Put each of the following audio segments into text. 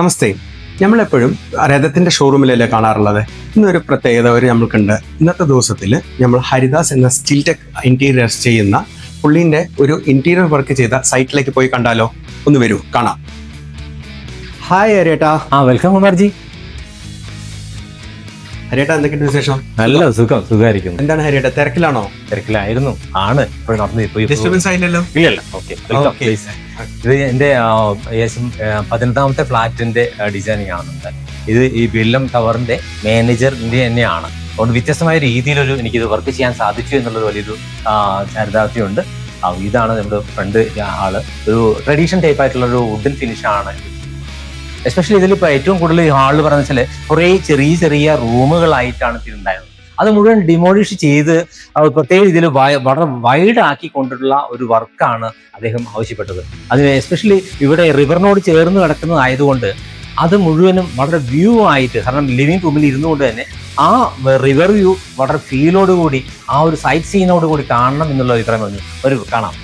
നമസ്തേ. നമ്മളെപ്പോഴും രഥത്തിന്റെ ഷോറൂമിലല്ലേ കാണാറുള്ളത്. ഇന്നൊരു പ്രത്യേകത നമ്മൾക്കുണ്ട്. ഇന്നത്തെ ദിവസത്തിൽ നമ്മൾ ഹരിദാസ് എന്ന സ്റ്റിൽ ടെക് ഇന്റീരിയേഴ്സ് ചെയ്യുന്ന പുള്ളിന്റെ ഒരു ഇന്റീരിയർ വർക്ക് ചെയ്ത സൈറ്റിലേക്ക് പോയി കണ്ടാലോ? ഒന്ന് വരൂ, കാണാം. ഹായ് ഹരിയേട്ടാ. വെൽക്കം കുമാർജി. ഹരിയേട്ടാ, എന്തൊക്കെയുണ്ട് വിശേഷം? നല്ല സുഖമായിരിക്കും. എന്താണ് ഹരിയേട്ടാ, തിരക്കിലാണോ? തിരക്കിലായിരുന്നു, ആണ് ഇപ്പോൾ നടന്നു. ഡിസ്റ്റർബൻസ് ആയില്ലല്ലോ? ഇല്ലല്ല, ഓക്കെ. ഇത് എൻ്റെ ഏകദേശം 18ാമത്തെ ഫ്ലാറ്റിന്റെ ഡിസൈനിങ് ആണ്. ഇത് ഈ ബില്ലം ടവറിന്റെ മാനേജറിന്റെ തന്നെയാണ്. അതുകൊണ്ട് വ്യത്യസ്തമായ രീതിയിലൊരു എനിക്കിത് വർക്ക് ചെയ്യാൻ സാധിച്ചു എന്നുള്ളത് വലിയൊരു ചാരിതാർത്ഥ്യമുണ്ട്. ഇതാണ് നമ്മുടെ ഫ്രണ്ട് ആള്. ഒരു ട്രഡീഷണൽ ടൈപ്പ് ആയിട്ടുള്ള ഒരു വുഡൻ ഫിനിഷ് ആണ്. എസ്പെഷ്യലി ഇതിലിപ്പോൾ ഏറ്റവും കൂടുതൽ ഈ ഹാളിൽ പറഞ്ഞ വെച്ചാൽ കുറേ ചെറിയ ചെറിയ റൂമുകളായിട്ടാണ് ഇതിലുണ്ടായിരുന്നത്. അത് മുഴുവൻ ഡിമോളിഷ് ചെയ്ത് പ്രത്യേക രീതിയിൽ വളരെ വൈഡ് ആക്കിക്കൊണ്ടുള്ള ഒരു വർക്കാണ് അദ്ദേഹം ആവശ്യപ്പെട്ടത്. അതിന് എസ്പെഷ്യലി ഇവിടെ റിവറിനോട് ചേർന്ന് കിടക്കുന്നതായതുകൊണ്ട് അത് മുഴുവനും വളരെ വ്യൂ ആയിട്ട്, കാരണം ലിവിങ് റൂമിൽ ഇരുന്നുകൊണ്ട് തന്നെ ആ റിവർ വ്യൂ വളരെ ഫീലോടുകൂടി ആ ഒരു സൈറ്റ് സീനോട് കൂടി കാണണം എന്നുള്ള അഭിപ്രായം പറഞ്ഞു. ഒരു കാണാം,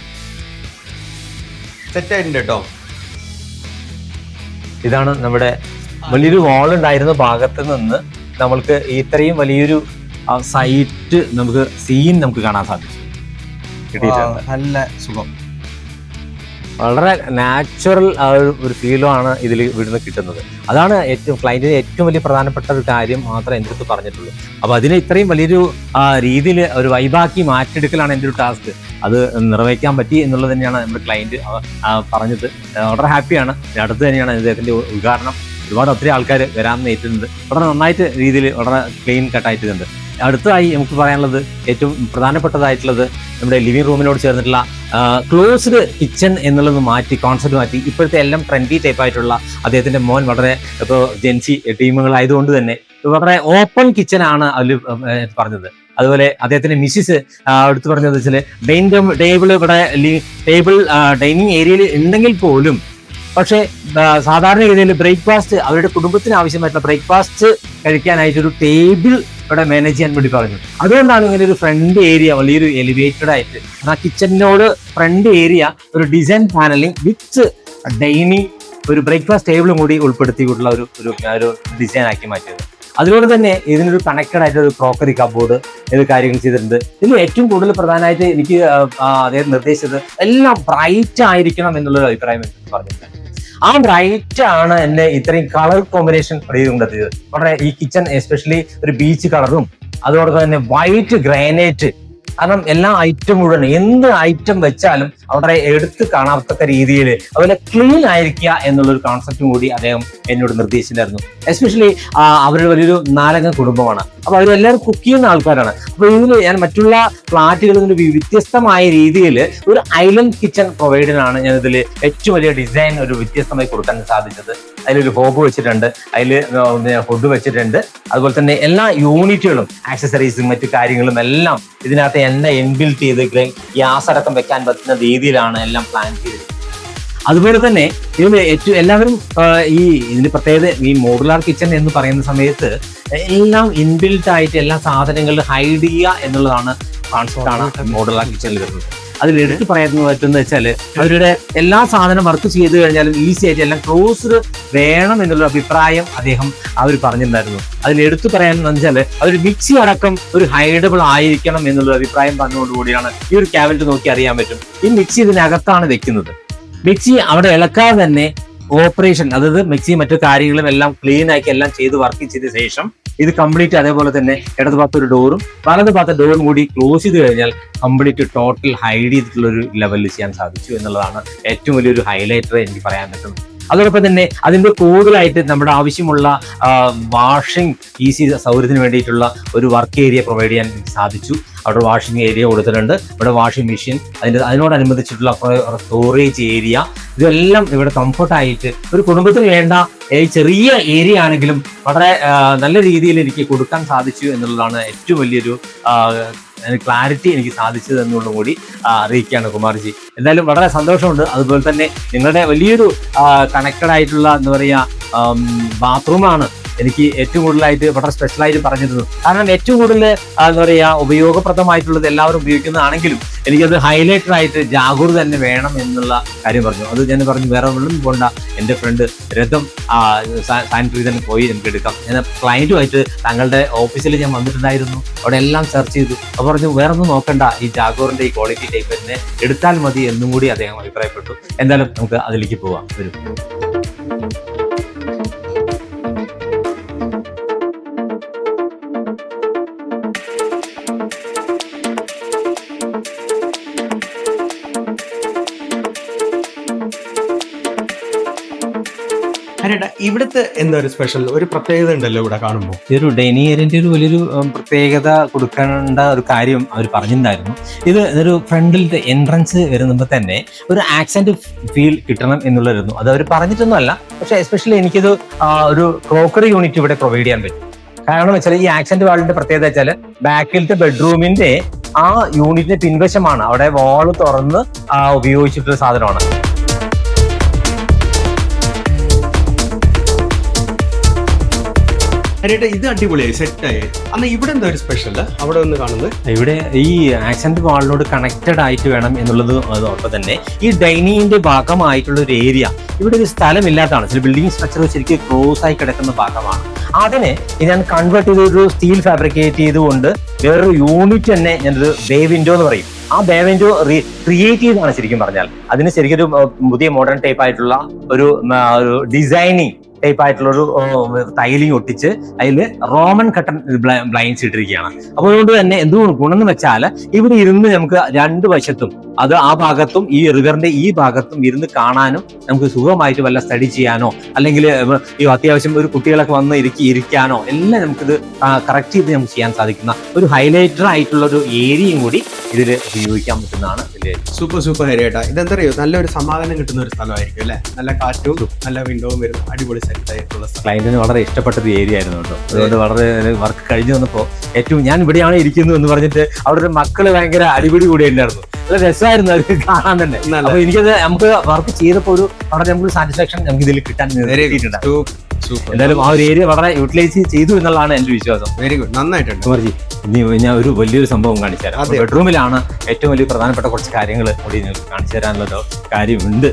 സെറ്റായിട്ടുണ്ട് കേട്ടോ. ഇതാണ് നമ്മുടെ വലിയൊരു വാൾ ഉണ്ടായിരുന്ന ഭാഗത്ത് നിന്ന് നമ്മൾക്ക് ഇത്രയും വലിയൊരു സൈറ്റ് നമുക്ക് കാണാൻ സാധിച്ചു. നല്ല സുഖം, വളരെ നാച്ചുറൽ ഒരു ഫീലാണ് ഇതിൽ ഇവിടുന്ന് കിട്ടുന്നത്. അതാണ് ക്ലയന്റിന് ഏറ്റവും വലിയ പ്രധാനപ്പെട്ട ഒരു കാര്യം മാത്രമേ എൻ്റെ അടുത്ത് പറഞ്ഞിട്ടുള്ളൂ. അപ്പൊ അതിനെ ഇത്രയും വലിയൊരു രീതിയിൽ ഒരു വൈബാക്കി മാറ്റിയെടുക്കലാണ് എൻ്റെ ഒരു ടാസ്ക്. അത് നിർവഹിക്കാൻ പറ്റി എന്നുള്ളത് തന്നെയാണ് നമ്മുടെ ക്ലയന്റ് പറഞ്ഞത്. വളരെ ഹാപ്പിയാണ്. അടുത്ത് തന്നെയാണ് ഇദ്ദേഹത്തിന്റെ ഉദ്ഘാടനം. ഒത്തിരി ആൾക്കാർ വരാമെന്ന് ഏറ്റിട്ടുണ്ട്. വളരെ നന്നായിട്ട് രീതിയിൽ വളരെ ക്ലീൻ കട്ടായിട്ടുണ്ട്. അടുത്തതായി നമുക്ക് പറയാനുള്ളത് ഏറ്റവും പ്രധാനപ്പെട്ടതായിട്ടുള്ളത് നമ്മുടെ ലിവിംഗ് റൂമിനോട് ചേർന്നിട്ടുള്ള ക്ലോസ്ഡ് കിച്ചൺ എന്നുള്ളത് കോൺസെപ്റ്റ് മാറ്റി ഇപ്പോഴത്തെ എല്ലാം ട്രെൻഡി ടൈപ്പ് ആയിട്ടുള്ള അദ്ദേഹത്തിന്റെ മോൻ വളരെ ഇപ്പോൾ ജെൻസി ടീമുകളായതുകൊണ്ട് തന്നെ വളരെ ഓപ്പൺ കിച്ചൺ ആണ് അതിൽ പറഞ്ഞത്. അതുപോലെ അദ്ദേഹത്തിന്റെ മിസ്സിസ് എടുത്തു പറഞ്ഞത് വെച്ചാൽ ഡൈനിങ് ഏരിയയിൽ ഉണ്ടെങ്കിൽ പോലും പക്ഷേ സാധാരണഗതിയിൽ ബ്രേക്ക്ഫാസ്റ്റ് അവരുടെ കുടുംബത്തിന് ആവശ്യമായിട്ടുള്ള ബ്രേക്ക്ഫാസ്റ്റ് കഴിക്കാനായിട്ടൊരു ടേബിൾ ഇവിടെ മാനേജ് ചെയ്യാൻ വേണ്ടി പറഞ്ഞു. അതുകൊണ്ടാണ് ഇങ്ങനെ ഒരു ഫ്രണ്ട് ഏരിയ വലിയൊരു എലിവേറ്റഡ് ആയിട്ട് ആ കിച്ചണിനോട് ഫ്രണ്ട് ഏരിയ ഒരു ഡിസൈൻ പാനലിംഗ് വിത്ത് ഡൈനിങ് ഒരു ബ്രേക്ക്ഫാസ്റ്റ് ടേബിളും കൂടി ഉൾപ്പെടുത്തിയിട്ടുള്ള ഒരു ഡിസൈൻ ആക്കി മാറ്റിയത്. അതുകൊണ്ട് തന്നെ ഇതിനൊരു കണക്റ്റഡ് ആയിട്ട് ഒരു ക്രോക്കറി കബോർഡ് ഇത് കാര്യങ്ങൾ ചെയ്തിട്ടുണ്ട്. ഇതിൽ ഏറ്റവും കൂടുതൽ പ്രധാനമായിട്ട് എനിക്ക് അദ്ദേഹം നിർദ്ദേശിച്ചത് എല്ലാം ബ്രൈറ്റ് ആയിരിക്കണം എന്നുള്ളൊരു അഭിപ്രായം എനിക്ക് പറഞ്ഞിട്ടുണ്ട്. ആ ബ്രൈറ്റ് ആണ് എന്നെ ഇത്രയും കളർ കോമ്പിനേഷൻ കൊണ്ടെത്തിയത്. വളരെ ഈ കിച്ചൺ എസ്പെഷ്യലി ഒരു ബീച്ച് കളറും അതോടൊപ്പം തന്നെ വൈറ്റ് ഗ്രാനൈറ്റ്, കാരണം എല്ലാ ഐറ്റം മുഴുവൻ എന്ത് ഐറ്റം വെച്ചാലും വളരെ എടുത്ത് കാണാത്തക്ക രീതിയിൽ അതുപോലെ ക്ലീൻ ആയിരിക്കുക എന്നുള്ളൊരു കോൺസെപ്റ്റും കൂടി അദ്ദേഹം എന്നോട് നിർദ്ദേശിച്ചിട്ടുണ്ടായിരുന്നു. എസ്പെഷ്യലി അവരുടെ വലിയൊരു 4 അംഗ കുടുംബമാണ്. അപ്പൊ അവരെല്ലാവരും കുക്ക് ചെയ്യുന്ന ആൾക്കാരാണ്. അപ്പൊ ഇതിൽ ഞാൻ മറ്റുള്ള ഫ്ലാറ്റുകളിൽ നിന്ന് വ്യത്യസ്തമായ രീതിയിൽ ഒരു ഐലൻഡ് കിച്ചൺ പ്രൊവൈഡറാണ് ഞാൻ ഇതിൽ ഏറ്റവും വലിയ ഡിസൈൻ ഒരു വ്യത്യസ്തമായി കൊടുക്കാൻ സാധിച്ചത്. അതിലൊരു ഹോബ് വെച്ചിട്ടുണ്ട്, അതിൽ ഫുഡ് വെച്ചിട്ടുണ്ട്. അതുപോലെ തന്നെ എല്ലാ യൂണിറ്റുകളും ആക്സസറീസും മറ്റു കാര്യങ്ങളും എല്ലാം ഇതിനകത്ത് എന്നെ ഇൻബിൽറ്റ് ചെയ്ത് ഗ്യാസ് അടക്കം വെക്കാൻ പറ്റുന്ന രീതിയിലാണ് എല്ലാം പ്ലാൻ ചെയ്തത്. അതുപോലെ തന്നെ ഇതിന് ഏറ്റവും എല്ലാവരും ഇതിന് പ്രത്യേകത ഈ മോഡുലാർ കിച്ചൺ എന്ന് പറയുന്ന സമയത്ത് എല്ലാം ഇൻബിൽറ്റ് ആയിട്ട് എല്ലാ സാധനങ്ങളും ഹൈഡ് ചെയ്യുക എന്നുള്ളതാണ് കോൺസെപ്റ്റാണ് മോഡുലാർ കിച്ചണിൽ വരുന്നത്. അതിൽ എടുത്ത് പറയുന്നത് പറ്റുന്നത് വെച്ചാൽ അവരുടെ എല്ലാ സാധനം വർക്ക് ചെയ്ത് കഴിഞ്ഞാലും ഈസി ആയിട്ട് എല്ലാം ക്ലോസ്ഡ് വേണം എന്നുള്ള അഭിപ്രായം അദ്ദേഹം പറഞ്ഞിട്ടുണ്ടായിരുന്നു. അതിൽ എടുത്തു പറയാനെന്ന് വെച്ചാൽ അതൊരു മിക്സി അടക്കം ഒരു ഹൈഡബിൾ ആയിരിക്കണം എന്നുള്ള അഭിപ്രായം പറഞ്ഞുകൊണ്ടുകൂടിയാണ് ഈ ഒരു ക്യാബിനറ്റ് നോക്കി അറിയാൻ പറ്റും. ഈ മിക്സി ഇതിനകത്താണ് വെക്കുന്നത്. മിക്സി അവിടെ ഇളക്കാതെ തന്നെ ഓപ്പറേഷൻ, അതായത് മിക്സി മറ്റു കാര്യങ്ങളും എല്ലാം ക്ലീൻ ആക്കി എല്ലാം ചെയ്ത് വർക്ക് ചെയ്ത ശേഷം ഇത് കംപ്ലീറ്റ് അതേപോലെ തന്നെ ഇടത് ഭാഗത്ത് ഒരു ഡോറും വലത് ഭാഗത്ത് ഡോറും കൂടി ക്ലോസ് ചെയ്ത് കഴിഞ്ഞാൽ കംപ്ലീറ്റ് ടോട്ടൽ ഹൈഡ് ചെയ്തിട്ടുള്ള ഒരു ലെവലിൽ ചെയ്യാൻ സാധിച്ചു എന്നുള്ളതാണ് ഏറ്റവും വലിയൊരു ഹൈലൈറ്റർ എനിക്ക് പറയാൻ പറ്റുന്നത്. അതോടൊപ്പം തന്നെ അതിന്റെ കൂടുതലായിട്ട് നമ്മുടെ ആവശ്യമുള്ള വാഷിംഗ് ഈസി സൗകര്യത്തിന് വേണ്ടിയിട്ടുള്ള ഒരു വർക്ക് ഏരിയ പ്രൊവൈഡ് ചെയ്യാൻ സാധിച്ചു. അവിടെ വാഷിംഗ് ഏരിയ കൊടുത്തിട്ടുണ്ട്, ഇവിടെ വാഷിംഗ് മെഷീൻ, അതിനോടനുബന്ധിച്ചിട്ടുള്ള സ്റ്റോറേജ് ഏരിയ, ഇതെല്ലാം ഇവിടെ കംഫർട്ടായിട്ട് ഒരു കുടുംബത്തിന് വേണ്ട ചെറിയ ഏരിയ ആണെങ്കിലും വളരെ നല്ല രീതിയിൽ എനിക്ക് കൊടുക്കാൻ സാധിച്ചു എന്നുള്ളതാണ് ഏറ്റവും വലിയൊരു ക്ലാരിറ്റി എനിക്ക് സാധിച്ചത് എന്നുള്ളത് കൂടി അറിയിക്കുകയാണ് കുമാർജി. എന്തായാലും വളരെ സന്തോഷമുണ്ട്. അതുപോലെ തന്നെ നിങ്ങളുടെ വലിയൊരു കണക്റ്റഡ് ആയിട്ടുള്ള എന്താ പറയുക ബാത്റൂമാണ് എനിക്ക് ഏറ്റവും കൂടുതലായിട്ട് വളരെ സ്പെഷ്യലായിട്ട് പറഞ്ഞിരുന്നു. കാരണം ഏറ്റവും കൂടുതൽ എന്താ പറയുക ഉപയോഗപ്രദമായിട്ടുള്ളത് എല്ലാവരും ഉപയോഗിക്കുന്നതാണെങ്കിലും എനിക്കത് ഹൈലൈറ്റർ ആയിട്ട് ജാഗൂർ തന്നെ വേണം എന്നുള്ള കാര്യം പറഞ്ഞു. അത് ഞാൻ പറഞ്ഞു വേറെ ഒന്നും പോണ്ട, എൻ്റെ ഫ്രണ്ട് രഥം സാനിറ്ററി തന്നെ പോയി നമുക്ക് എടുക്കാം. ഞാൻ ക്ലയൻറ്റുമായിട്ട് താങ്കളുടെ ഓഫീസിൽ ഞാൻ വന്നിട്ടുണ്ടായിരുന്നു, അവിടെ എല്ലാം സെർച്ച് ചെയ്തു. അപ്പോൾ പറഞ്ഞു വേറെ ഒന്നും നോക്കണ്ട, ഈ ജാഗൂറിൻ്റെ ഈ ക്വാളിറ്റി ടൈപ്പ് തന്നെ എടുത്താൽ മതി എന്നും കൂടി അദ്ദേഹം അഭിപ്രായപ്പെട്ടു. എന്തായാലും നമുക്ക് അതിലേക്ക് പോവാം. വരും. ഹരിയേട്ടാ, ഇവിടുത്തെ എന്താ ഒരു സ്പെഷ്യൽ, ഒരു പ്രത്യേകത ഉണ്ടല്ലോ ഇവിടെ കാണുമ്പോൾ? ഈ ഒരു ഡൈനിങ് ഏരിയൻ്റെ ഒരു വലിയൊരു പ്രത്യേകത കൊടുക്കേണ്ട ഒരു കാര്യം അവർ പറഞ്ഞിട്ടുണ്ടായിരുന്നു. ഇതൊരു ഫ്രണ്ടിലത്തെ എൻട്രൻസ് വരുമ്പോൾ തന്നെ ഒരു ആക്സെന്റ് ഫീൽ കിട്ടണം എന്നുള്ളതായിരുന്നു. അത് അവർ പറഞ്ഞിട്ടൊന്നും അല്ല, പക്ഷേ എസ്പെഷ്യലി എനിക്കിത് ഒരു ക്രോക്കറി യൂണിറ്റ് ഇവിടെ പ്രൊവൈഡ് ചെയ്യാൻ പറ്റും. കാരണം വെച്ചാൽ ഈ ആക്സെന്റ് വാളിന്റെ പ്രത്യേകത വെച്ചാൽ ബാക്കിലത്തെ ബെഡ്റൂമിന്റെ ആ യൂണിറ്റിന്റെ പിൻവശമാണ്, അവിടെ വാള് തുറന്ന് ഉപയോഗിച്ചിട്ടുള്ള സാധനമാണ്. ഹരിയേട്ടാ, ഇത് അടിപൊളിയായി സെറ്റായി. അന്ന് ഇവിടെ എന്താ ഒരു സ്പെഷ്യൽ അവിടെ ഒന്ന് കാണുന്നത്? ഇവിടെ ഈ ആക്സെന്റ് വാളിനോട് കണക്റ്റഡ് ആയിട്ട് വേണം എന്നുള്ളത് അതോടൊപ്പം തന്നെ ഈ ഡൈനിങ്ങിന്റെ ഭാഗമായിട്ടുള്ള ഒരു ഏരിയ ഇവിടെ ഒരു സ്ഥലമില്ലാത്തതാണ്. ചില ബിൽഡിംഗ് സ്ട്രക്ചർ ശരിക്കും ക്ലോസ് ആയി കിടക്കുന്ന ഭാഗമാണ്. അതിനെ ഞാൻ കൺവേർട്ട് ചെയ്തൊരു സ്റ്റീൽ ഫാബ്രിക്കേറ്റ് ചെയ്തുകൊണ്ട് വേറൊരു യൂണിറ്റ് തന്നെ ഞാനൊരു ബേ വിൻഡോ എന്ന് പറയും. ആ ബേ വിൻഡോ ക്രിയേറ്റ് ചെയ്താണ് ശരിക്കും പറഞ്ഞാൽ. അതിന് ശരിക്കും ഒരു പുതിയ മോഡേൺ ടൈപ്പ് ആയിട്ടുള്ള ഒരു ഡിസൈനിങ് ടൈപ്പ് ആയിട്ടുള്ള ഒരു ടൈലിംഗ് ഒട്ടിച്ച് അതിൽ റോമൻ കട്ടൺ ബ്ലൈൻഡ്സ് ഇട്ടിരിക്കുകയാണ്. അപ്പോൾ അതുകൊണ്ട് തന്നെ എന്തുകൊണ്ട് ഗുണം എന്ന് വെച്ചാൽ ഇവിടെ ഇരുന്ന് നമുക്ക് രണ്ട് വശത്തും, അത് ആ ഭാഗത്തും ഈ റിവറിന്റെ ഈ ഭാഗത്തും ഇരുന്ന് കാണാനും നമുക്ക് സുഖമായിട്ട് വല്ല സ്റ്റഡി ചെയ്യാനോ അല്ലെങ്കിൽ ഈ അത്യാവശ്യം ഒരു കുട്ടികളൊക്കെ വന്ന് ഇരിക്കാനോ എല്ലാം നമുക്കിത് കറക്റ്റ് ചെയ്ത് നമുക്ക് ചെയ്യാൻ സാധിക്കുന്ന ഒരു ഹൈലൈറ്റർ ആയിട്ടുള്ള ഒരു ഏരിയയും കൂടി ഇതിൽ ഉപയോഗിക്കാൻ പറ്റുന്നതാണ്. സൂപ്പർ ഹരിയേട്ടാ. ഇതെന്താ അറിയോ, നല്ലൊരു സമാധാനം കിട്ടുന്ന ഒരു സ്ഥലമായിരിക്കും അല്ലെ? നല്ല കാറ്റും നല്ല വിൻഡോവും വരുന്ന അടിപൊളി സെറ്റ് ആയിട്ടുള്ള സ്ഥലം. ക്ലയന്റിന് വളരെ ഇഷ്ടപ്പെട്ട ഒരു ഏരിയ ആയിരുന്നു കേട്ടോ. അതുകൊണ്ട് വളരെ വർക്ക് കഴിഞ്ഞു വന്നപ്പോൾ ഏറ്റവും ഞാൻ ഇവിടെയാണ് ഇരിക്കുന്നത് എന്ന് പറഞ്ഞിട്ട് അവിടെ ഒരു മക്കള് ഭയങ്കര അടിപിടി കൂടി ഉണ്ടായിരുന്നു. നല്ല രസമായിരുന്നു അവർക്ക് കാണാൻ തന്നെ. അപ്പൊ എനിക്കത് നമുക്ക് വർക്ക് ചെയ്തപ്പോൾ ഒരു വളരെ നമുക്ക് സാറ്റിസ്ഫാക്ഷൻ നമുക്ക് ഇതിൽ കിട്ടാൻ കിട്ടിയിട്ടുണ്ട്. എന്തായാലും ആ ഒരു ഏരിയ വളരെ യൂട്ടിലൈസ് ചെയ്തു എന്നുള്ളതാണ് എന്റെ വിശ്വാസം. വെരി ഗുഡ്, നന്നായിട്ടുണ്ട്. കുമാർജി, ഇനി ഞാൻ ഒരു വലിയൊരു സംഭവം കാണിച്ചു തരാം. ബെഡ്റൂമിലാണ് ഏറ്റവും വലിയ പ്രധാനപ്പെട്ട കുറച്ച് കാര്യങ്ങൾ കൂടി നിങ്ങൾക്ക് കാണിച്ചു തരാനുള്ള കാര്യമുണ്ട്.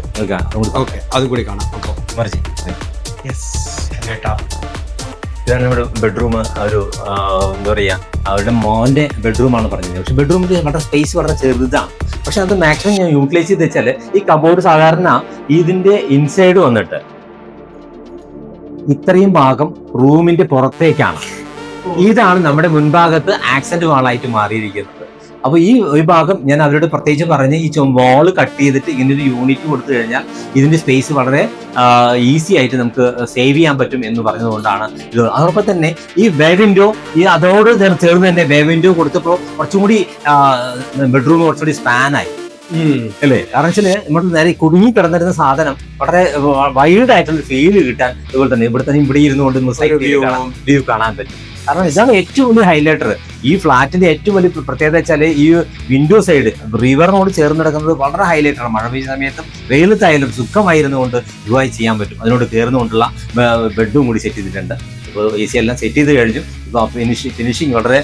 അത് കൂടി കാണാം. കുമാർജി, ഇതാണ് നമ്മുടെ ബെഡ്റൂം. ഒരു എന്താ പറയുക, അവരുടെ മോന്റെ ബെഡ്റൂമാണ് പറഞ്ഞത്. പക്ഷെ ബെഡ്റൂമിൽ വളരെ സ്പേസ് വളരെ ചെറുതാണ്. പക്ഷെ അത് മാക്സിമം ഞാൻ യൂട്ടിലൈസ് ചെയ്ത് വെച്ചാൽ ഈ കബോർഡ് സാധാരണ ഇതിന്റെ ഇൻസൈഡ് വന്നിട്ട് ഇത്രയും ഭാഗം റൂമിന്റെ പുറത്തേക്കാണ്. ഇതാണ് നമ്മുടെ മുൻഭാഗത്ത് ആക്സെന്റ് വാളായിട്ട് മാറിയിരിക്കുന്നത്. അപ്പൊ ഈ ഭാഗം ഞാൻ അവരോട് പ്രത്യേകിച്ച് പറഞ്ഞ് ഈ വാള് കട്ട് ചെയ്തിട്ട് ഇങ്ങനെ ഒരു യൂണിറ്റ് കൊടുത്തു കഴിഞ്ഞാൽ ഇതിന്റെ സ്പേസ് വളരെ ഈസി ആയിട്ട് നമുക്ക് സേവ് ചെയ്യാൻ പറ്റും എന്ന് പറഞ്ഞതുകൊണ്ടാണ് ഇത്. അതോടൊപ്പം തന്നെ ഈ ബേ വിൻഡോ അതോട് ചേർന്ന് തന്നെ ബേ വിൻഡോ കൊടുത്തപ്പോൾ കുറച്ചും കൂടി ബെഡ്റൂം കുറച്ചുകൂടി സ്പാനായി അല്ലേ? കാരണം വെച്ചാൽ നമ്മൾ നേരെ കുടുങ്ങി കിടന്നിരുന്ന സാധനം വളരെ വൈഡ് ആയിട്ടുള്ള ഫീല് കിട്ടാൻ അതുപോലെ തന്നെ ഇവിടെ ഇരുന്നുകൊണ്ട് വ്യൂ കാണാൻ പറ്റും. കാരണം ഇതാണ് ഏറ്റവും വലിയ ഹൈലൈറ്റർ. ഈ ഫ്ലാറ്റിന്റെ ഏറ്റവും വലിയ പ്രത്യേകത വെച്ചാൽ ഈ വിൻഡോ സൈഡ് റിവറിനോട് ചേർന്ന് കിടക്കുന്നത് വളരെ ഹൈലൈറ്ററാണ്. മഴ പെയ്യുന്ന സമയത്തും വെയിലത്തായാലും സുഖമായിരുന്നുകൊണ്ട് ഇതുമായി ചെയ്യാൻ പറ്റും. അതിനോട് കയറുന്നുകൊണ്ടുള്ള ബെഡും കൂടി സെറ്റ് ചെയ്തിട്ടുണ്ട്. ഇപ്പോൾ എ സി എല്ലാം സെറ്റ് ചെയ്ത് കഴിഞ്ഞു. ഇപ്പോൾ ഫിനിഷിങ് വളരെ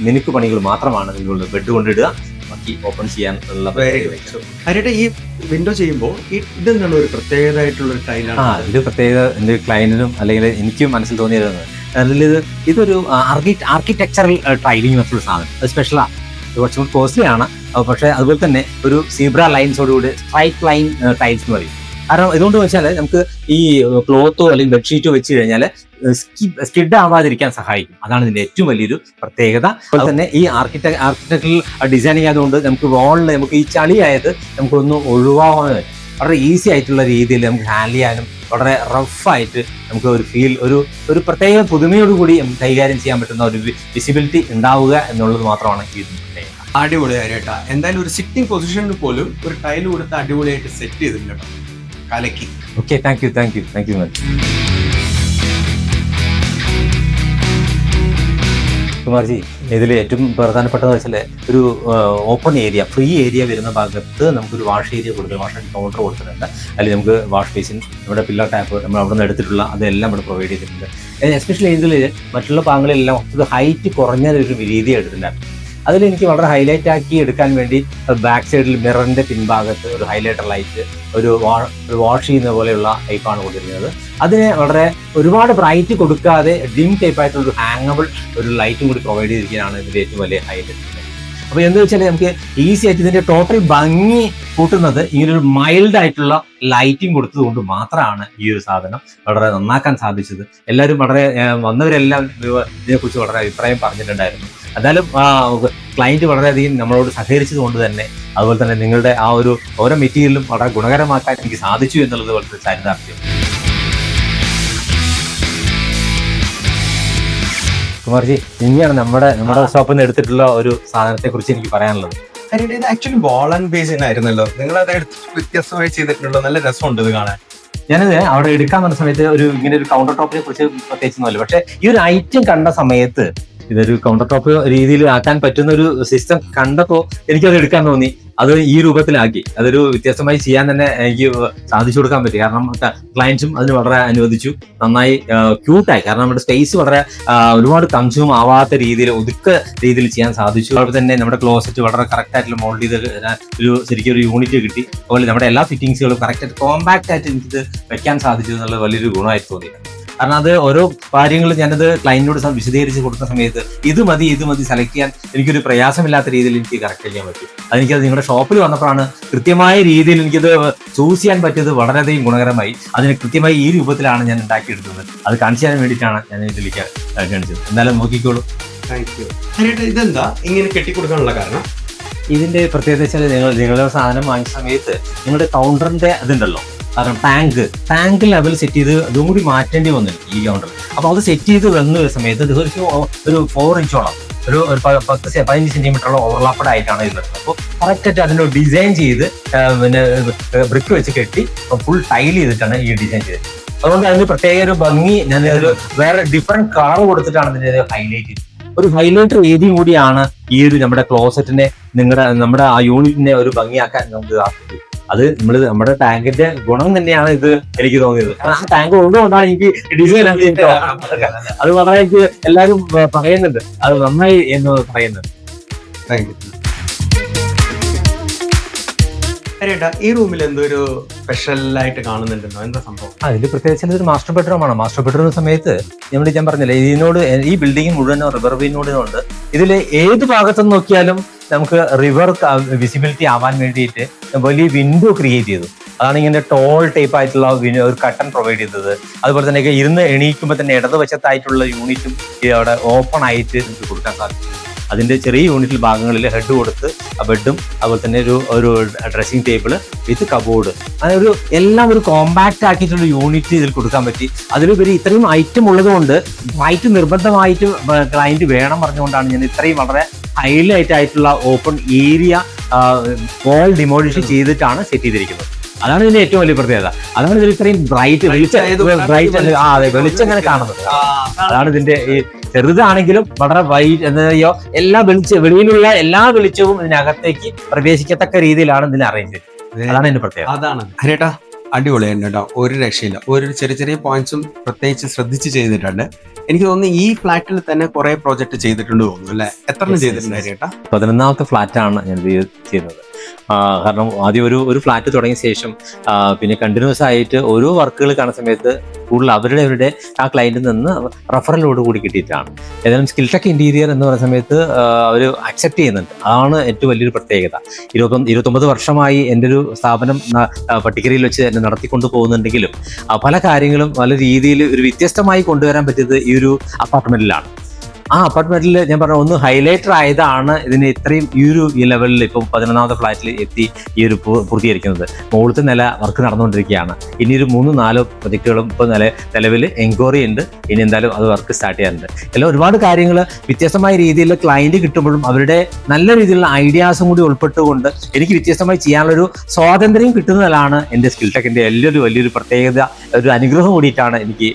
മിനുക്ക് പണികൾ മാത്രമാണ് ഇതിനുള്ള ബെഡ് കൊണ്ടിടുക, ബാക്കി ഓപ്പൺ ചെയ്യാനുള്ള. ഹരിയേട്ടാ, ഈ വിൻഡോ ചെയ്യുമ്പോൾ ഇതെന്താണ് ഒരു പ്രത്യേകതയായിട്ടുള്ള ഒരു ടൈലാണ്? ഇത് പ്രത്യേകത എൻ്റെ ക്ലയന്റിനും അല്ലെങ്കിൽ എനിക്കും മനസ്സിൽ തോന്നിയിരുന്നത് ഇതൊരു ആർക്കിടെക്ചറൽ ടൈലിംഗ് മറ്റുള്ള സാധനം. അത് സ്പെഷ്യലാണ്, കുറച്ചും കൂടി കോസ്റ്റ്ലി ആണ്. പക്ഷേ അതുപോലെ തന്നെ ഒരു സീബ്ര ലൈൻസോടുകൂടി സ്ട്രൈറ്റ് ലൈൻ ടൈൽസ് എന്ന് പറയും. കാരണം ഇതുകൊണ്ട് വെച്ചാൽ നമുക്ക് ഈ ക്ലോത്തോ അല്ലെങ്കിൽ ബെഡ്ഷീറ്റോ വെച്ച് കഴിഞ്ഞാൽ സ്കിഡ് ആവാതിരിക്കാൻ സഹായിക്കും. അതാണ് ഇതിന്റെ ഏറ്റവും വലിയൊരു പ്രത്യേകത. അതുപോലെ തന്നെ ഈ ആർക്കിടെക്ചറൽ ഡിസൈനിങ് ആയതുകൊണ്ട് നമുക്ക് വാളിൽ നമുക്ക് ഈ ചളിയായത് നമുക്കൊന്ന് ഒഴിവാകാൻ വളരെ ഈസി ആയിട്ടുള്ള രീതിയിൽ നമുക്ക് ഹാൻഡിൽ ചെയ്യാനും വളരെ റഫായിട്ട് നമുക്ക് ഒരു ഫീൽ ഒരു പ്രത്യേക പുതുമയോടുകൂടി നമുക്ക് കൈകാര്യം ചെയ്യാൻ പറ്റുന്ന ഒരു വിസിബിലിറ്റി ഉണ്ടാവുക എന്നുള്ളത് മാത്രമാണ് ഈ അടിപൊളി ഹരിയേട്ടാ. എന്തായാലും ഒരു സിറ്റിംഗ് പൊസിഷനിൽ പോലും ഒരു ടൈല് കൊടുത്ത് അടിപൊളിയായിട്ട് സെറ്റ് ചെയ്തിട്ടുണ്ട്. കലക്കി. Okay, thank you much Kumarji. ഇതിൽ ഏറ്റവും പ്രധാനപ്പെട്ടതെന്ന് വെച്ചാൽ ഒരു ഓപ്പൺ ഏരിയ, ഫ്രീ ഏരിയ വരുന്ന ഭാഗത്ത് നമുക്കൊരു വാഷ് ഏരിയ കൊടുത്തിട്ടുണ്ട്, വാഷ് കൗണ്ടർ കൊടുത്തിട്ടുണ്ട്. അതിൽ നമുക്ക് വാഷ് ബേസിൻ, നമ്മുടെ പില്ലർ ടാപ്പ് നമ്മൾ അവിടെ നിന്ന് എടുത്തിട്ടുള്ള അതെല്ലാം ഇവിടെ പ്രൊവൈഡ് ചെയ്തിട്ടുണ്ട്. എസ്പെഷ്യലി ഇതിൽ മറ്റുള്ള ഭാഗങ്ങളിലെല്ലാം ഹൈറ്റ് കുറഞ്ഞ ഒരു രീതി എടുത്തിട്ടുണ്ടായിരുന്നു. അതിൽ എനിക്ക് വളരെ ഹൈലൈറ്റ് ആക്കി എടുക്കാൻ വേണ്ടി ബാക്ക് സൈഡിൽ മിററിന്റെ പിൻഭാഗത്ത് ഒരു ഹൈലൈറ്റർ ലൈറ്റ്, ഒരു വാഷ് ചെയ്യുന്ന പോലെയുള്ള ടൈപ്പാണ് കൊടുത്തിരിക്കുന്നത്. അതിന് വളരെ ഒരുപാട് ബ്രൈറ്റ് കൊടുക്കാതെ ഡിം ടൈപ്പ് ആയിട്ടുള്ള ഒരു ഹാങ്ങബിൾ ഒരു ലൈറ്റും കൂടി പ്രൊവൈഡ് ചെയ്തിരിക്കുകയാണ് ഇതിന്റെ ഏറ്റവും വലിയ ഹൈലൈറ്റ്. അപ്പൊ എന്താ വെച്ചാൽ നമുക്ക് ഈസി ആയിട്ട് ഇതിന്റെ ടോട്ടൽ ഭംഗി കൂട്ടുന്നത് ഈ ഒരു മൈൽഡ് ആയിട്ടുള്ള ലൈറ്റിംഗ് കൊടുത്തത് കൊണ്ട് മാത്രമാണ് ഈ ഒരു സാധനം വളരെ നന്നാക്കാൻ സാധിച്ചത്. എല്ലാവരും വളരെ വന്നവരെല്ലാം ഇതിനെക്കുറിച്ച് വളരെ അഭിപ്രായം പറഞ്ഞിട്ടുണ്ടായിരുന്നു. എന്തായാലും ക്ലയന്റ് വളരെയധികം നമ്മളോട് സഹകരിച്ചത് കൊണ്ട് തന്നെ, അതുപോലെ തന്നെ നിങ്ങളുടെ ആ ഒരു ഓരോ മെറ്റീരിയലും വളരെ ഗുണകരമാക്കാൻ എനിക്ക് സാധിച്ചു എന്നുള്ളത് വളരെ ചരിതാർത്ഥ്യം. കുമാർജി, ഇനിയാണ് നമ്മുടെ ഷോപ്പിൽ നിന്ന് എടുത്തിട്ടുള്ള ഒരു സാധനത്തെ കുറിച്ച് എനിക്ക് പറയാനുള്ളത്. ഇത് ആക്ച്വലി വാൾ ആൻഡ് ബേസിനായിരുന്നല്ലോ, നിങ്ങൾ അത് എടുത്ത് വ്യത്യസ്തമായി ചെയ്തിട്ടുണ്ടല്ലോ, നല്ല രസമുണ്ട് ഇത് കാണാൻ. ഞാനത് അവിടെ എടുക്കാൻ വന്ന സമയത്ത് ഇങ്ങനെ ഒരു കൗണ്ടർ ടോപ്പിനെ കുറിച്ച് പ്രത്യേകിച്ചൊന്നുമല്ല, പക്ഷെ ഈ ഒരു ഐറ്റം കണ്ട സമയത്ത് ഇതൊരു കൗണ്ടർ ടോപ്പ് രീതിയിൽ ആക്കാൻ പറ്റുന്ന ഒരു സിസ്റ്റം കണ്ടപ്പോൾ എനിക്കത് എടുക്കാൻ തോന്നി. അത് ഈ രൂപത്തിലാക്കി അതൊരു വ്യത്യസ്തമായി ചെയ്യാൻ തന്നെ എനിക്ക് സാധിച്ചു കൊടുക്കാൻ പറ്റി. കാരണം ക്ലയൻസും അതിന് വളരെ അനുവദിച്ചു. നന്നായി ക്യൂട്ടായി. കാരണം നമ്മുടെ സ്പേസ് വളരെ ഒരുപാട് കൺസ്യൂം ആവാത്ത രീതിയിൽ ഒതുക്ക രീതിയിൽ ചെയ്യാൻ സാധിച്ചു. അതുപോലെ തന്നെ നമ്മുടെ ക്ലോസറ്റ് വളരെ കറക്റ്റ് ആയിട്ടുള്ള മോൾഡ് ചെയ്ത് ശരിക്കും ഒരു യൂണിറ്റ് കിട്ടി. അതുപോലെ നമ്മുടെ എല്ലാ ഫിറ്റിംഗ്സുകളും കറക്റ്റ് ആയിട്ട് കോമ്പാക്ട് ആയിട്ട് എനിക്കിത് വെക്കാൻ സാധിച്ചു എന്നുള്ളത് വലിയൊരു ഗുണമായിട്ട് തോന്നിയിട്ടുണ്ട്. കാരണം അത് ഓരോ കാര്യങ്ങളും ഞാനത് ക്ലയന്റിനോട് വിശദീകരിച്ച് കൊടുക്കുന്ന സമയത്ത് ഇത് മതി സെലക്ട് ചെയ്യാൻ എനിക്കൊരു പ്രയാസമില്ലാത്ത രീതിയിൽ എനിക്ക് കറക്റ്റ് ചെയ്യാൻ പറ്റും. അതെനിക്കത് നിങ്ങളുടെ ഷോപ്പിൽ വന്നപ്പോഴാണ് കൃത്യമായ രീതിയിൽ എനിക്കത് ചൂസ് ചെയ്യാൻ പറ്റിയത്. വളരെയധികം ഗുണകരമായി. അതിന് കൃത്യമായി ഈ രൂപത്തിലാണ് ഞാൻ ഉണ്ടാക്കിയെടുത്തത്. അത് കാണിച്ചു തരാൻ വേണ്ടിയിട്ടാണ് ഞാൻ ഇതിലേക്ക് കാണിച്ചത്. എന്തായാലും നോക്കിക്കോളൂ. Thank you. ഇതെന്താ ഇങ്ങനെ കെട്ടിക്കൊടുക്കാനുള്ള കാരണം? ഇതിന്റെ പ്രത്യേകത വെച്ചാൽ നിങ്ങളുടെ സാധനം വാങ്ങിച്ച സമയത്ത് നിങ്ങളുടെ കൗണ്ടറിന്റെ അതുണ്ടല്ലോ, കാരണം ടാങ്ക് ലെവൽ സെറ്റ് ചെയ്ത് അതും കൂടി മാറ്റേണ്ടി വന്നു ഈ കൗണ്ടർ. അപ്പൊ അത് സെറ്റ് ചെയ്ത് വന്ന സമയത്ത് ഒരു 4 ഇഞ്ചോളം ഒരു 15 സെന്റിമീറ്ററോളം ഓവർലാപ്പഡ് ആയിട്ടാണ് ഇത് വരുന്നത്. അപ്പോൾ കറക്റ്റ് ആയിട്ട് അതിന്റെ ഡിസൈൻ ചെയ്ത് പിന്നെ ബ്രിക്ക് വെച്ച് കെട്ടി ഫുൾ ടൈൽ ചെയ്തിട്ടാണ് ഈ ഡിസൈൻ ചെയ്തത്. അതുകൊണ്ട് അതിന് പ്രത്യേക ഒരു ഭംഗി ഞാൻ ഒരു വേറെ ഡിഫറെന്റ് കളർ കൊടുത്തിട്ടാണ് ഇതിന്റെ ഹൈലൈറ്റ് ചെയ്തത്. ഒരു ഹൈലൈറ്റർ ഏരിയയും കൂടിയാണ് ഈ ഒരു നമ്മുടെ ക്ലോസറ്റിനെ നമ്മുടെ ആ യൂണിറ്റിനെ ഒരു ഭംഗിയാക്കാൻ നമുക്ക് സാധിക്കും. അത് നമ്മുടെ ടാങ്കിന്റെ ഗുണം തന്നെയാണ് ഇത് എനിക്ക് തോന്നിയത്. ആ ടാങ്ക് ഉള്ളതുകൊണ്ടാണ് എനിക്ക് ഡിസൈൻ അത് വളരെ എനിക്ക് എല്ലാവരും പറയുന്നുണ്ട്, അത് നന്നായി എന്ന് പറയുന്നുണ്ട്. ഈ റൂമിൽ എന്തോ ഒരു സ്പെഷ്യൽ ആയിട്ട് കാണുന്നുണ്ടല്ലോ, എന്താ സംഭവം? ഇതിൽ പ്രത്യേകിച്ച് ഒരു മാസ്റ്റർ ബെഡ്റൂം ആണ്. മാസ്റ്റർ ബെഡ്റൂം സമയത്ത് ഞാൻ പറഞ്ഞില്ലേ, ഇതിനോട് ഈ ബിൽഡിംഗ് മുഴുവൻ റിവർ വ്യൂനോടുണ്ട്. ഇതിൽ ഏത് ഭാഗത്തുനിന്ന് നോക്കിയാലും നമുക്ക് റിവർ വിസിബിലിറ്റി ആവാൻ വേണ്ടിയിട്ട് വലിയ വിൻഡോ ക്രിയേറ്റ് ചെയ്തു. അതാണ് ഇങ്ങനെ ടോൾ ടൈപ്പ് ആയിട്ടുള്ള ഒരു കട്ടൺ പ്രൊവൈഡ് ചെയ്തത്. അതുപോലെ തന്നെ ഇരുന്ന് എണീക്കുമ്പോൾ തന്നെ ഇടതുവശത്തായിട്ടുള്ള യൂണിറ്റും അവിടെ ഓപ്പൺ ആയിട്ട് നമുക്ക് കൊടുക്കാൻ സാധിക്കും. അതിന്റെ ചെറിയ യൂണിറ്റിൽ ഭാഗങ്ങളിൽ ഹെഡ് കൊടുത്ത് ബെഡും അതുപോലെ തന്നെ ഒരു ഡ്രസ്സിംഗ് ടേബിള് വിത്ത് കബോർഡ്, അങ്ങനെ എല്ലാം ഒരു കോമ്പാക്ട് ആക്കിയിട്ടുള്ള യൂണിറ്റ് ഇതിൽ കൊടുക്കാൻ പറ്റി. അതിലുപരി ഇത്രയും ഐറ്റം ഉള്ളത് കൊണ്ട് ഹൈറ്റ് നിർബന്ധമായിട്ട് ക്ലയന്റ് വേണം പറഞ്ഞുകൊണ്ടാണ് ഞാൻ ഇത്രയും വളരെ ഹൈലൈറ്റ് ആയിട്ടുള്ള ഓപ്പൺ ഏരിയ വാൾ ഡിമോളിഷ് ചെയ്തിട്ടാണ് സെറ്റ് ചെയ്തിരിക്കുന്നത്. അതാണ് ഇതിന്റെ ഏറ്റവും വലിയ പ്രത്യേകത. അതാണ് ഇതിൽ ഇത്രയും ബ്രൈറ്റ് വെളിച്ചം ഇങ്ങനെ കാണുന്നത്. അതാണ് ഇതിന്റെ ഈ ചെറുതാണെങ്കിലും വളരെ വൈറ്റ് എന്താ പറയുക, എല്ലാ വെളിയിലുള്ള എല്ലാ വെളിച്ചവും ഇതിനകത്തേക്ക് പ്രവേശിക്കത്തക്ക രീതിയിലാണ് ഇതിനെ അറേഞ്ച് ചെയ്തത്. അതാണ് ഇതിന്റെ പ്രത്യേകത. അതാണ് ഹരിയേട്ടാ, അടിപൊളിയായിരുന്നു കേട്ടോ. ഒരു രക്ഷയില്ല. ഒരു ചെറിയ പോയിന്റ്സും പ്രത്യേകിച്ച് ശ്രദ്ധിച്ച് ചെയ്തിട്ടുണ്ട്. എനിക്ക് തോന്നുന്നു ഈ ഫ്ലാറ്റിൽ തന്നെ കുറെ പ്രോജക്ട് ചെയ്തിട്ടുണ്ട് തോന്നുന്നു അല്ലെ? എത്ര ചെയ്തിട്ടുണ്ട് ഹരിയേട്ടാ? 11ാമത്തെ ഫ്ലാറ്റാണ് ഞാൻ ചെയ്യുന്നത്. കാരണം ആദ്യം ഒരു ഫ്ലാറ്റ് തുടങ്ങിയ ശേഷം പിന്നെ കണ്ടിന്യൂസ് ആയിട്ട് ഓരോ വർക്കുകൾ കാണുന്ന സമയത്ത് കൂടുതൽ അവരുടെ ആ ക്ലയന്റിൽ നിന്ന് റെഫറലോട് കൂടി കിട്ടിയിട്ടാണ്. ഏതായാലും സ്കിൽടെക് ഇന്റീരിയർ എന്ന് പറയുന്ന സമയത്ത് അവർ അക്സെപ്റ്റ് ചെയ്യുന്നുണ്ട്. അതാണ് ഏറ്റവും വലിയൊരു പ്രത്യേകത. 29 വർഷമായി എൻ്റെ ഒരു സ്ഥാപനം പട്ടിക്കരയിൽ വെച്ച് എന്നെ നടത്തിക്കൊണ്ടു പോകുന്നുണ്ടെങ്കിലും പല കാര്യങ്ങളും പല രീതിയിൽ ഒരു വ്യത്യസ്തമായി കൊണ്ടുവരാൻ പറ്റിയത് ഈ ഒരു അപ്പാർട്ട്മെന്റിലാണ്. ആ അപ്പാർട്ട്മെന്റിൽ ഞാൻ പറഞ്ഞ ഒന്ന് ഹൈലൈറ്റർ ആയതാണ് ഇതിന് ഇത്രയും ഈ ഒരു ലെവലിൽ ഇപ്പം 11ാമത്തെ ഫ്ലാറ്റിൽ എത്തി ഈ ഒരു പൂർത്തീകരിക്കുന്നത്. മുകളിലത്തെ നില വർക്ക് നടന്നുകൊണ്ടിരിക്കുകയാണ്. ഇനി ഒരു 3-4 പ്രൊജക്റ്റുകളും ഇപ്പോൾ നിലവിൽ എൻക്വയറി ഉണ്ട്. ഇനി എന്തായാലും അത് വർക്ക് സ്റ്റാർട്ട് ചെയ്യാറുണ്ട്. എല്ലാം ഒരുപാട് കാര്യങ്ങൾ വ്യത്യസ്തമായ രീതിയിൽ ക്ലയന്റ് കിട്ടുമ്പോഴും അവരുടെ നല്ല രീതിയിലുള്ള ഐഡിയാസും കൂടി ഉൾപ്പെട്ടുകൊണ്ട് എനിക്ക് വ്യത്യസ്തമായി ചെയ്യാനുള്ളൊരു സ്വാതന്ത്ര്യം കിട്ടുന്നതാണ് എൻ്റെ സ്കിൽടെക്കിന്റെ വലിയൊരു പ്രത്യേകത, ഒരു അനുഗ്രഹം കൂടിയിട്ടാണ് എനിക്ക്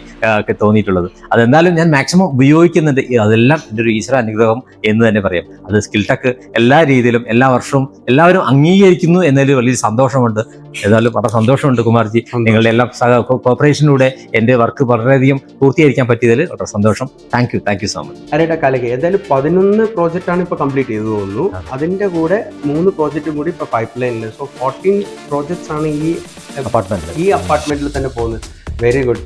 തോന്നിയിട്ടുള്ളത്. അതെന്തായാലും ഞാൻ മാക്സിമം ഉപയോഗിക്കുന്നുണ്ട്. അതിൽ അതെല്ലാം എൻ്റെ ഒരു ഈശ്വര അനുഗ്രഹം എന്ന് തന്നെ പറയാം. അത് സ്കിൽ ടെക് എല്ലാ രീതിയിലും എല്ലാ വർഷവും എല്ലാവരും അംഗീകരിക്കുന്നു എന്നതിൽ വലിയ സന്തോഷമുണ്ട്. ഏതായാലും വളരെ സന്തോഷമുണ്ട് കുമാർജി, നിങ്ങളുടെ എല്ലാ കോപ്പറേഷനിലൂടെ എൻ്റെ വർക്ക് വളരെയധികം പൂർത്തീകരിക്കാൻ പറ്റിയതിൽ വളരെ സന്തോഷം. Thank you so much. ഹരിയേട്ട കാലക്ക് ഏതായാലും 11 പ്രോജക്റ്റാണ് ഇപ്പോൾ കംപ്ലീറ്റ് ചെയ്തു തോന്നുന്നു. അതിൻ്റെ കൂടെ 3 പ്രോജക്റ്റും കൂടി ഇപ്പോൾ പൈപ്പ് ലൈനിൽ. സോ 14 പ്രോജക്ട്സ് ആണ് ഈ അപ്പാർട്ട്മെന്റിൽ തന്നെ പോകുന്നത്. വെരി ഗുഡ്,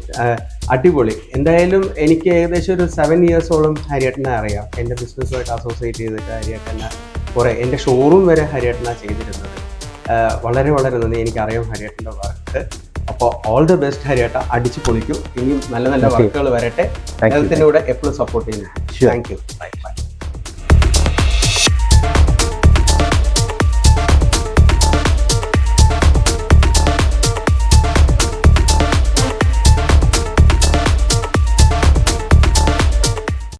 അടിപൊളി. എന്തായാലും എനിക്ക് ഏകദേശം ഒരു 7 ഇയേഴ്സോളം ഹരിയേട്ടനെ അറിയാം. എൻ്റെ ബിസിനസ്സുമായിട്ട് അസോസിയേറ്റ് ചെയ്തിട്ട് ഹരിയേട്ടനെ കുറേ എൻ്റെ ഷോറൂം വരെ ഹരിയേട്ടനാണ് ചെയ്തിരുന്നത്. വളരെ വളരെ നന്ദി, എനിക്കറിയാം ഹരിയേട്ടൻ്റെ വർക്ക്. അപ്പോൾ ഓൾ ദ ബെസ്റ്റ് ഹരിയേട്ട, അടിച്ചു പൊളിക്കും. ഇനിയും നല്ല നല്ല വർക്കുകൾ വരട്ടെ. ഹെൽത്തിൻ്റെ കൂടെ എപ്പോഴും സപ്പോർട്ട് ചെയ്യുന്നു. Thank you. ബൈ.